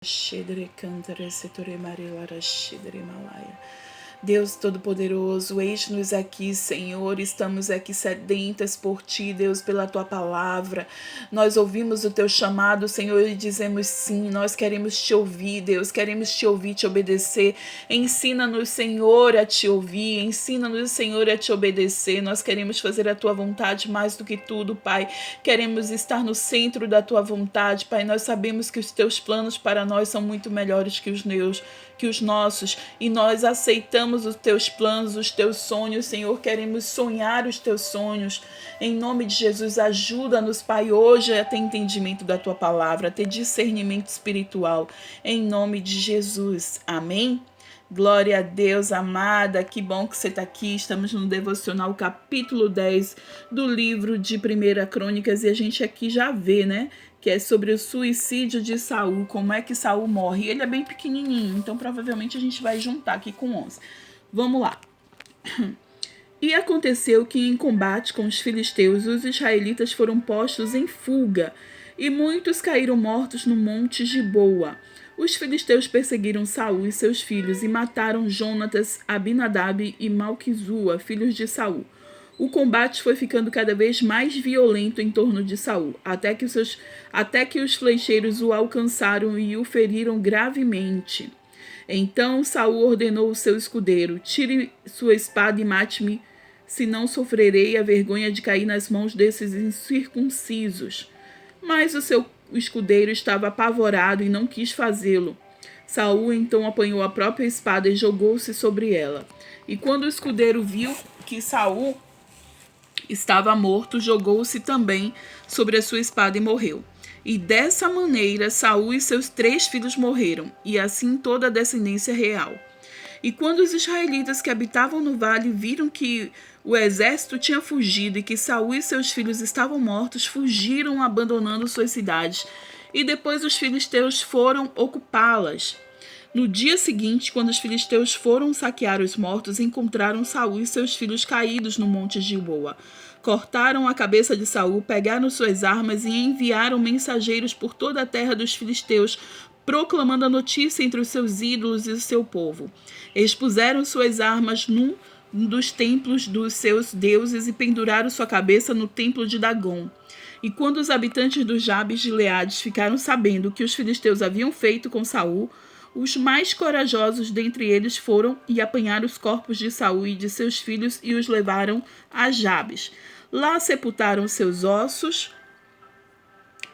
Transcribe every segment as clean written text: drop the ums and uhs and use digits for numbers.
Shedre Cantare Setore Marilara Shedre Malaya. Deus Todo-Poderoso, eis-nos aqui, Senhor, estamos aqui sedentas por Ti, Deus, pela Tua palavra. Nós ouvimos o Teu chamado, Senhor, e dizemos sim, nós queremos Te ouvir, Deus, queremos Te ouvir, Te obedecer. Ensina-nos, Senhor, a Te ouvir, ensina-nos, Senhor, a Te obedecer. Nós queremos fazer a Tua vontade mais do que tudo, Pai. Queremos estar no centro da Tua vontade, Pai. Nós sabemos que os Teus planos para nós são muito melhores que os nossos, e nós aceitamos os Teus planos, os Teus sonhos, Senhor, queremos sonhar os Teus sonhos, em nome de Jesus. Ajuda-nos, Pai, hoje a ter entendimento da Tua palavra, a ter discernimento espiritual, em nome de Jesus, amém? Glória a Deus, amada, que bom que você está aqui. Estamos no devocional capítulo 10 do livro de 1 Crônicas, e a gente aqui já vê, né, que é sobre o suicídio de Saul, como é que Saul morre. Ele é bem pequenininho, então provavelmente a gente vai juntar aqui com 11. Vamos lá. E aconteceu que em combate com os filisteus, os israelitas foram postos em fuga, e muitos caíram mortos no monte Giboa. Os filisteus perseguiram Saul e seus filhos e mataram Jonatas, Abinadab e Malquizua, filhos de Saul. O combate foi ficando cada vez mais violento em torno de Saul, até que os flecheiros o alcançaram e o feriram gravemente. Então Saul ordenou ao seu escudeiro: tire sua espada e mate-me, senão sofrerei a vergonha de cair nas mãos desses incircuncisos. Mas o escudeiro estava apavorado e não quis fazê-lo. Saul então apanhou a própria espada e jogou-se sobre ela. E quando o escudeiro viu que Saul estava morto, jogou-se também sobre a sua espada e morreu. E dessa maneira Saul e seus 3 filhos morreram, e assim toda a descendência real. E quando os israelitas que habitavam no vale viram que o exército tinha fugido e que Saul e seus filhos estavam mortos, fugiram abandonando suas cidades. E depois os filisteus foram ocupá-las. No dia seguinte, quando os filisteus foram saquear os mortos, encontraram Saul e seus filhos caídos no monte Gilboa. Cortaram a cabeça de Saul, pegaram suas armas e enviaram mensageiros por toda a terra dos filisteus, proclamando a notícia entre os seus ídolos e o seu povo. Eles puseram suas armas num dos templos dos seus deuses e penduraram sua cabeça no templo de Dagom. E quando os habitantes dos Jabes de Gileade ficaram sabendo o que os filisteus haviam feito com Saul, os mais corajosos dentre eles foram e apanharam os corpos de Saul e de seus filhos e os levaram a Jabes. Lá sepultaram seus ossos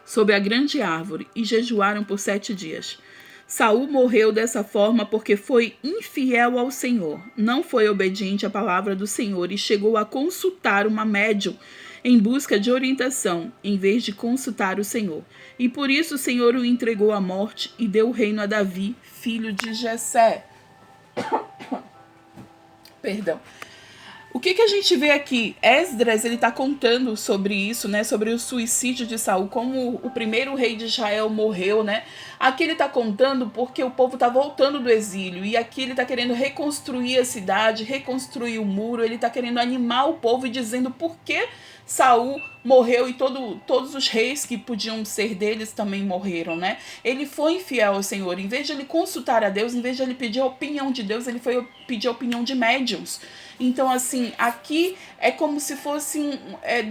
sob a grande árvore e jejuaram por 7 dias. Saul morreu dessa forma porque foi infiel ao Senhor, não foi obediente à palavra do Senhor e chegou a consultar uma médium em busca de orientação, em vez de consultar o Senhor. E por isso o Senhor o entregou à morte e deu o reino a Davi, filho de Jessé. Perdão. O que a gente vê aqui? Esdras, ele está contando sobre isso, né? Sobre o suicídio de Saul, como o primeiro rei de Israel morreu, né? Aqui ele está contando porque o povo está voltando do exílio, e aqui ele está querendo reconstruir a cidade, reconstruir o muro, ele está querendo animar o povo e dizendo por que Saul morreu e todos os reis que podiam ser deles também morreram, né? Ele foi infiel ao Senhor. Em vez de ele consultar a Deus, em vez de ele pedir a opinião de Deus, ele foi pedir a opinião de médiuns. Então, assim, aqui é como se fosse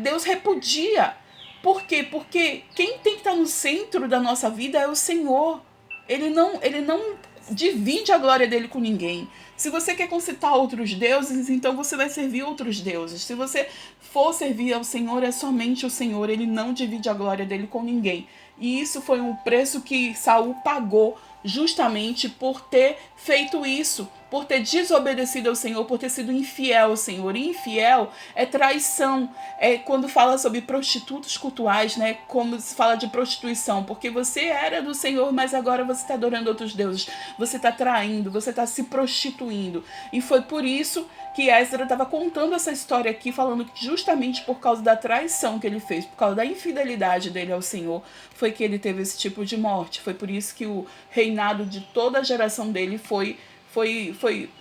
Deus repudia. Por quê? Porque quem tem que estar no centro da nossa vida é o Senhor. Ele não divide a glória dele com ninguém. Se você quer consultar outros deuses, então você vai servir outros deuses. Se você for servir ao Senhor, é somente o Senhor. Ele não divide a glória dele com ninguém. E isso foi um preço que Saul pagou justamente por ter feito isso, por ter desobedecido ao Senhor, por ter sido infiel ao Senhor. E infiel é traição. É quando fala sobre prostitutos cultuais, né? Como se fala de prostituição, porque você era do Senhor, mas agora você está adorando outros deuses. Você está traindo, você está se prostituindo. E foi por isso que Esdras estava contando essa história aqui, falando que justamente por causa da traição que ele fez, por causa da infidelidade dele ao Senhor, foi que ele teve esse tipo de morte. Foi por isso que o reinado de toda a geração dele foi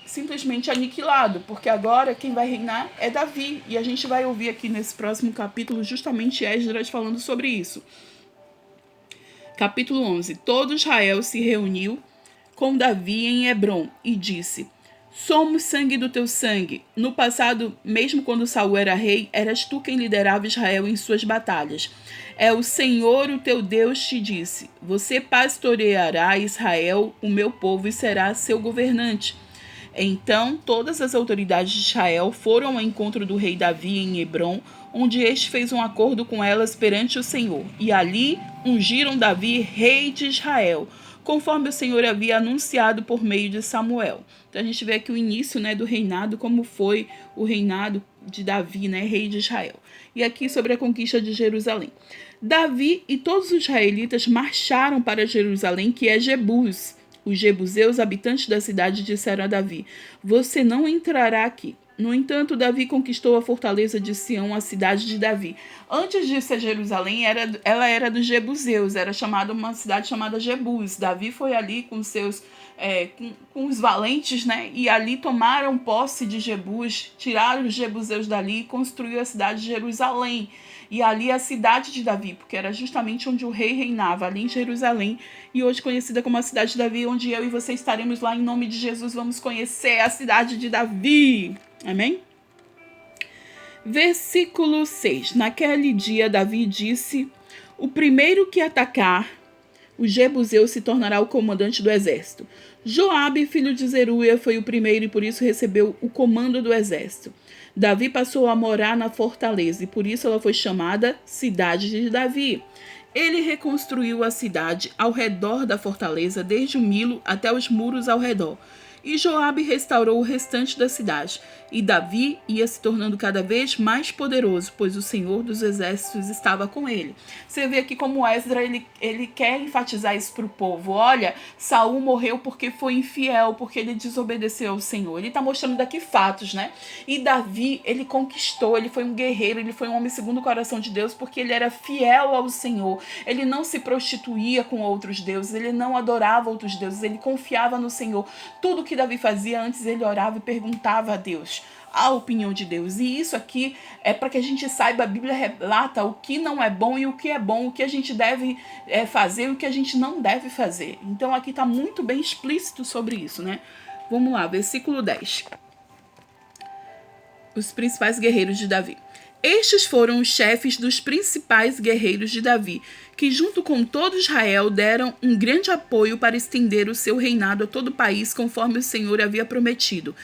simplesmente aniquilado, porque agora quem vai reinar é Davi, e a gente vai ouvir aqui nesse próximo capítulo justamente Esdras falando sobre isso. Capítulo 11. Todo Israel se reuniu com Davi em Hebrom e disse: somos sangue do teu sangue. No passado, mesmo quando Saul era rei, eras tu quem liderava Israel em suas batalhas. É o Senhor, o teu Deus, te disse: você pastoreará Israel, o meu povo, e será seu governante. Então todas as autoridades de Israel foram ao encontro do rei Davi em Hebrom, onde este fez um acordo com elas perante o Senhor. E ali ungiram Davi rei de Israel, conforme o Senhor havia anunciado por meio de Samuel. Então a gente vê aqui o início, né, do reinado, como foi o reinado de Davi, né, rei de Israel. E aqui sobre a conquista de Jerusalém. Davi e todos os israelitas marcharam para Jerusalém, que é Jebus. Os jebuseus, habitantes da cidade, disseram a Davi: você não entrará aqui. No entanto, Davi conquistou a fortaleza de Sião, a cidade de Davi. Antes de ser Jerusalém, ela era dos jebuseus, era uma cidade chamada Jebus. Davi foi ali com seus com os valentes, né? E ali tomaram posse de Jebus, tiraram os jebuseus dali e construiu a cidade de Jerusalém. E ali a cidade de Davi, porque era justamente onde o rei reinava, ali em Jerusalém, e hoje conhecida como a cidade de Davi, onde eu e você estaremos lá em nome de Jesus, vamos conhecer a cidade de Davi. Amém? Versículo 6. Naquele dia Davi disse: o primeiro que atacar o jebuseu se tornará o comandante do exército. Joabe, filho de Zeruia, foi o primeiro e por isso recebeu o comando do exército. Davi passou a morar na fortaleza e por isso ela foi chamada Cidade de Davi. Ele reconstruiu a cidade ao redor da fortaleza, desde o Milo até os muros ao redor. E Joabe restaurou o restante da cidade. E Davi ia se tornando cada vez mais poderoso, pois o Senhor dos Exércitos estava com ele. Você vê aqui como Esdra ele quer enfatizar isso para o povo. Olha, Saul morreu porque foi infiel, porque ele desobedeceu ao Senhor. Ele está mostrando daqui fatos, né? E Davi, ele conquistou, ele foi um guerreiro, ele foi um homem segundo o coração de Deus, porque ele era fiel ao Senhor. Ele não se prostituía com outros deuses, ele não adorava outros deuses, ele confiava no Senhor. Tudo que Davi fazia antes, ele orava e perguntava a Deus a opinião de Deus. E isso aqui é para que a gente saiba, a Bíblia relata o que não é bom e o que é bom, o que a gente deve fazer e o que a gente não deve fazer. Então aqui está muito bem explícito sobre isso, né? Vamos lá, versículo 10. Os principais guerreiros de Davi. Estes foram os chefes dos principais guerreiros de Davi, que junto com todo Israel deram um grande apoio para estender o seu reinado a todo o país, conforme o Senhor havia prometido.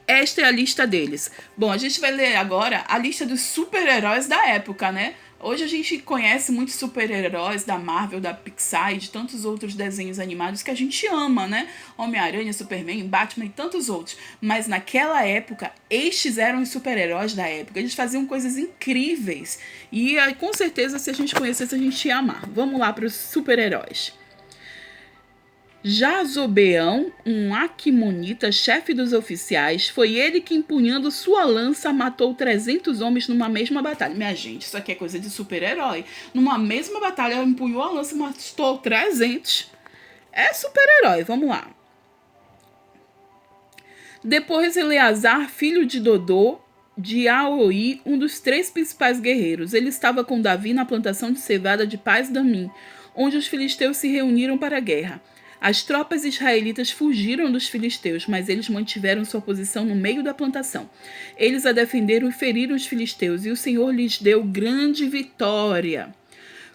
Esta é a lista deles. Bom, a gente vai ler agora a lista dos super-heróis da época, né? Hoje a gente conhece muitos super-heróis da Marvel, da Pixar e de tantos outros desenhos animados que a gente ama, né? Homem-Aranha, Superman, Batman e tantos outros. Mas naquela época, estes eram os super-heróis da época. Eles faziam coisas incríveis. E com certeza, se a gente conhecesse, a gente ia amar. Vamos lá para os super-heróis. Jazobeão, um Aquimonita, chefe dos oficiais, foi ele que, empunhando sua lança, matou 300 homens numa mesma batalha. Minha gente, isso aqui é coisa de super-herói. Numa mesma batalha, empunhou a lança e matou 300. É super-herói, vamos lá. Depois, Eleazar, filho de Dodô, de Aoi, um dos 3 principais guerreiros. Ele estava com Davi na plantação de cevada de Paz-Damim, onde os filisteus se reuniram para a guerra. As tropas israelitas fugiram dos filisteus, mas eles mantiveram sua posição no meio da plantação. Eles a defenderam e feriram os filisteus, e o Senhor lhes deu grande vitória.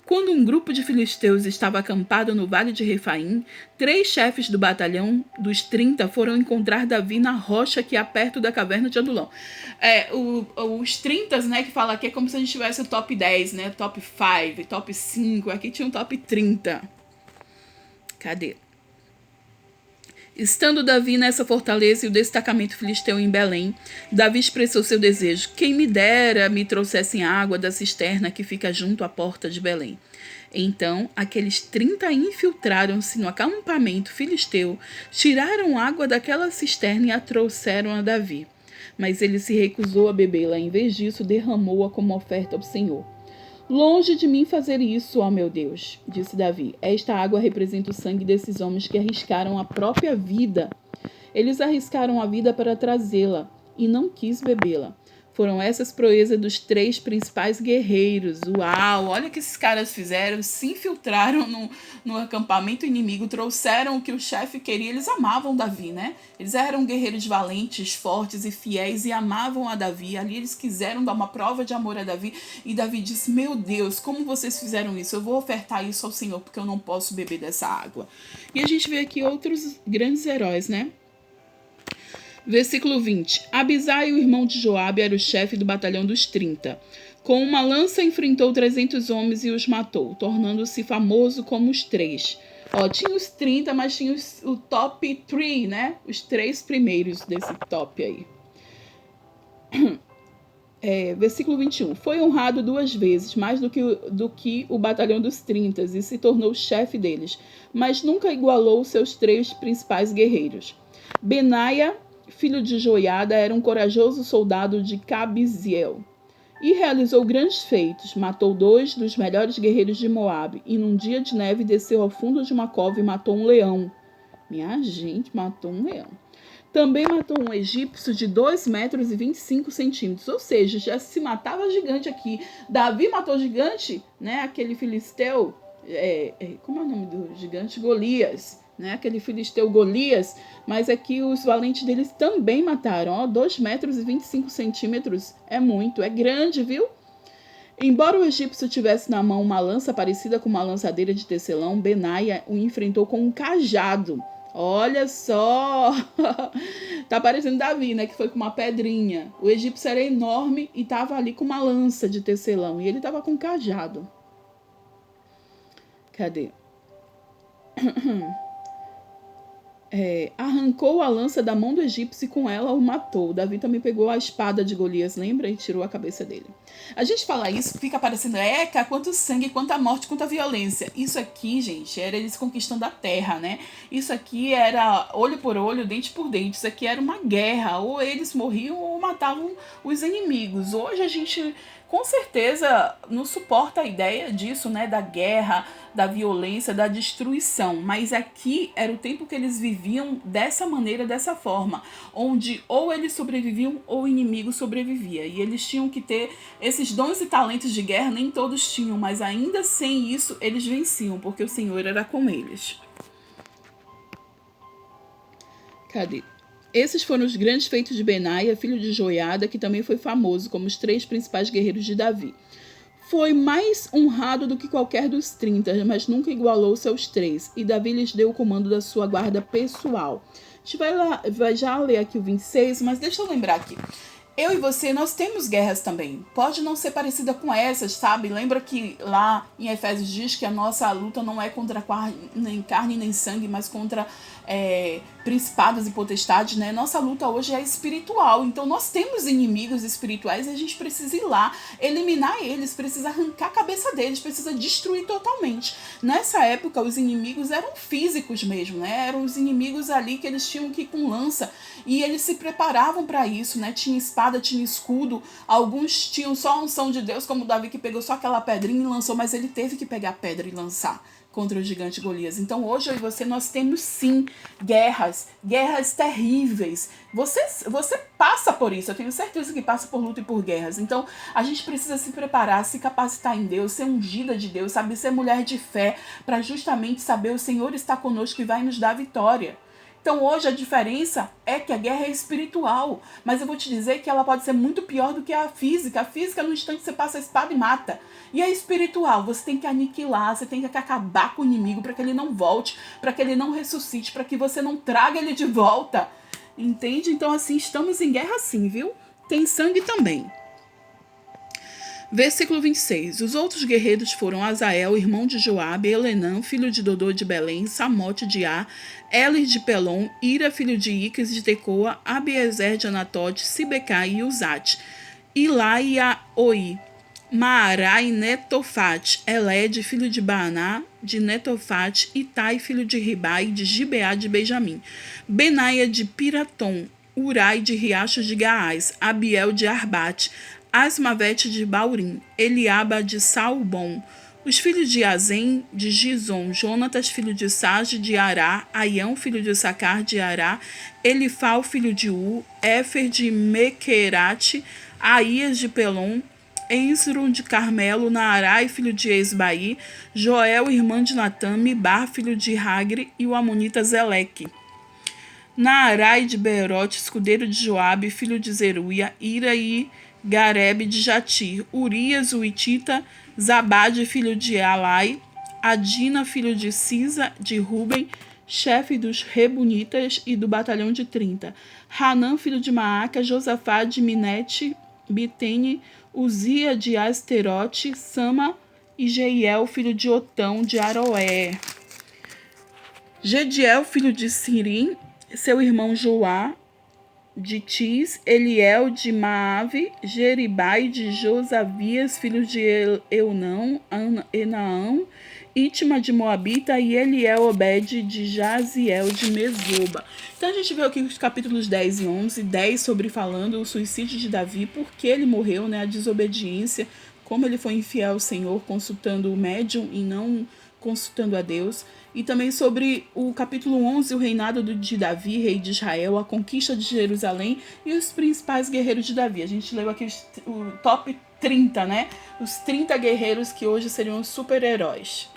Quando um grupo de filisteus estava acampado no vale de Refaim, 3 chefes do batalhão dos 30 foram encontrar Davi na rocha que há perto da caverna de Adulão. Os 30, né, que fala aqui é como se a gente tivesse o top 10, né, top 5, top 5, aqui tinha um top 30. Cadê? Estando Davi nessa fortaleza e o destacamento filisteu em Belém, Davi expressou seu desejo: quem me dera me trouxessem água da cisterna que fica junto à porta de Belém. Então, aqueles 30 infiltraram-se no acampamento filisteu, tiraram água daquela cisterna e a trouxeram a Davi. Mas ele se recusou a bebê-la, em vez disso derramou-a como oferta ao Senhor. Longe de mim fazer isso, ó meu Deus, disse Davi. Esta água representa o sangue desses homens que arriscaram a própria vida. Eles arriscaram a vida para trazê-la e não quis bebê-la. Foram essas proezas dos 3 principais guerreiros. Uau, olha o que esses caras fizeram. Se infiltraram no acampamento inimigo, trouxeram o que o chefe queria. Eles amavam Davi, né? Eles eram guerreiros valentes, fortes e fiéis e amavam a Davi. Ali eles quiseram dar uma prova de amor a Davi. E Davi disse, meu Deus, como vocês fizeram isso? Eu vou ofertar isso ao Senhor, porque eu não posso beber dessa água. E a gente vê aqui outros grandes heróis, né? Versículo 20. Abisai, o irmão de Joabe, era o chefe do batalhão dos 30. Com uma lança enfrentou 300 homens e os matou, tornando-se famoso como os 3. Tinha os 30, mas tinha o top 3, né? Os 3 primeiros desse top aí. Versículo 21. Foi honrado 2 vezes, mais do que o batalhão dos 30, e se tornou chefe deles, mas nunca igualou seus 3 principais guerreiros. Benaia, filho de Joiada, era um corajoso soldado de Cabiziel e realizou grandes feitos. Matou 2 dos melhores guerreiros de Moabe e num dia de neve desceu ao fundo de uma cova e matou um leão. Minha gente, matou um leão. Também matou um egípcio de 2 metros e 25 centímetros, ou seja, já se matava gigante aqui. Davi matou gigante, né? Aquele filisteu, como é o nome do gigante? Golias. Né, aquele filisteu Golias, mas aqui os valentes deles também mataram. 2 metros e 25 centímetros é muito, é grande, viu? Embora o egípcio tivesse na mão uma lança parecida com uma lançadeira de tecelão, Benaia o enfrentou com um cajado. Olha só, tá parecendo Davi, né, que foi com uma pedrinha. O egípcio era enorme e tava ali com uma lança de tecelão e ele tava com um cajado. Cadê? Arrancou a lança da mão do egípcio e com ela o matou. Davi também pegou a espada de Golias, lembra? E tirou a cabeça dele. A gente fala isso, fica parecendo, quanto sangue, quanta morte, quanta violência. Isso aqui, gente, era eles conquistando a terra, né? Isso aqui era olho por olho, dente por dente. Isso aqui era uma guerra. Ou eles morriam ou matavam os inimigos. Hoje a gente, com certeza, não suporta a ideia disso, né? Da guerra, da violência, da destruição. Mas aqui era o tempo que eles viviam dessa maneira, dessa forma, onde ou eles sobreviviam ou o inimigo sobrevivia. E eles tinham que ter esses dons e talentos de guerra, nem todos tinham, mas ainda sem isso eles venciam, porque o Senhor era com eles. Cadê? Esses foram os grandes feitos de Benaia, filho de Joiada, que também foi famoso como os 3 principais guerreiros de Davi. Foi mais honrado do que qualquer dos 30, mas nunca igualou seus 3, e Davi lhes deu o comando da sua guarda pessoal. A gente vai já ler aqui o 26, mas deixa eu lembrar aqui. Eu e você, nós temos guerras também. Pode não ser parecida com essas, sabe? Lembra que lá em Efésios diz que a nossa luta não é contra carne nem sangue, mas contra principados e potestades, né? Nossa luta hoje é espiritual. Então nós temos inimigos espirituais e a gente precisa ir lá, eliminar eles, precisa arrancar a cabeça deles, precisa destruir totalmente. Nessa época, os inimigos eram físicos mesmo, né? Eram os inimigos ali que eles tinham que ir com lança e eles se preparavam para isso, né? Tinha espada, tinha escudo, alguns tinham só a unção de Deus, como Davi, que pegou só aquela pedrinha e lançou, mas ele teve que pegar a pedra e lançar contra o gigante Golias. Então hoje eu e você, nós temos sim guerras terríveis. Você passa por isso, eu tenho certeza que passa por luta e por guerras. Então a gente precisa se preparar, se capacitar em Deus, ser ungida de Deus, saber ser mulher de fé, para justamente saber o Senhor está conosco e vai nos dar vitória. Então hoje a diferença é que a guerra é espiritual, mas eu vou te dizer que ela pode ser muito pior do que a física. A física, no instante, você passa a espada e mata. E a espiritual, você tem que aniquilar, você tem que acabar com o inimigo para que ele não volte, para que ele não ressuscite, para que você não traga ele de volta. Entende? Então assim, estamos em guerra sim, viu? Tem sangue também. Versículo 26. Os outros guerreiros foram Azael, irmão de Joabe, Elenã, filho de Dodô de Belém, Samote de Ar, Elis de Pelon, Ira, filho de Iques de Tecoa, Abiezer de Anatote, Sibecai e Uzate, Ilá e Aoi, Maarai, Netofate, Eled, filho de Baaná, de Netofate, Itai, filho de Ribai, de Gibeá de Benjamim, Benaia de Piratom, Urai de Riacho de Gaás, Abiel de Arbate, Asmavete de Baurim, Eliaba de Salbom, os filhos de Azem, de Gizom, Jonatas, filho de Sage, de Ará, Aião, filho de Sacar, de Ará, Elifal, filho de U, Éfer de Mequerate, Aías de Pelom, Enzro de Carmelo, Naarai, filho de Esbaí, Joel, irmã de Natã, Mibar, filho de Hagre, e o amonita Zeleque. Naarai de Beerote, escudeiro de Joabe, filho de Zeruia, Ira e Garebe de Jatir, Urias, o Itita, Zabade, filho de Alai, Adina, filho de Sisa, de Ruben, chefe dos Rebunitas e do batalhão de 30, Hanã, filho de Maaca, Josafá de Minete, Bitene, Uzia de Asterote, Sama e Jeiel, filho de Otão de Aroé. Gediel, filho de Sirim, seu irmão Joá de Tis, Eliel de Maave, Jeribai de Josavias, filho de Eunão, Enaão, Itma de Moabita e Eliel Obed de Jaziel de Mesoba. Então a gente viu aqui os capítulos 10 e 11, 10 sobre falando o suicídio de Davi, porque ele morreu, né, a desobediência, como ele foi infiel ao Senhor, consultando o médium e não consultando a Deus. E também sobre o capítulo 11, o reinado de Davi, rei de Israel, a conquista de Jerusalém e os principais guerreiros de Davi. A gente leu aqui o top 30, né? Os 30 guerreiros que hoje seriam os super-heróis.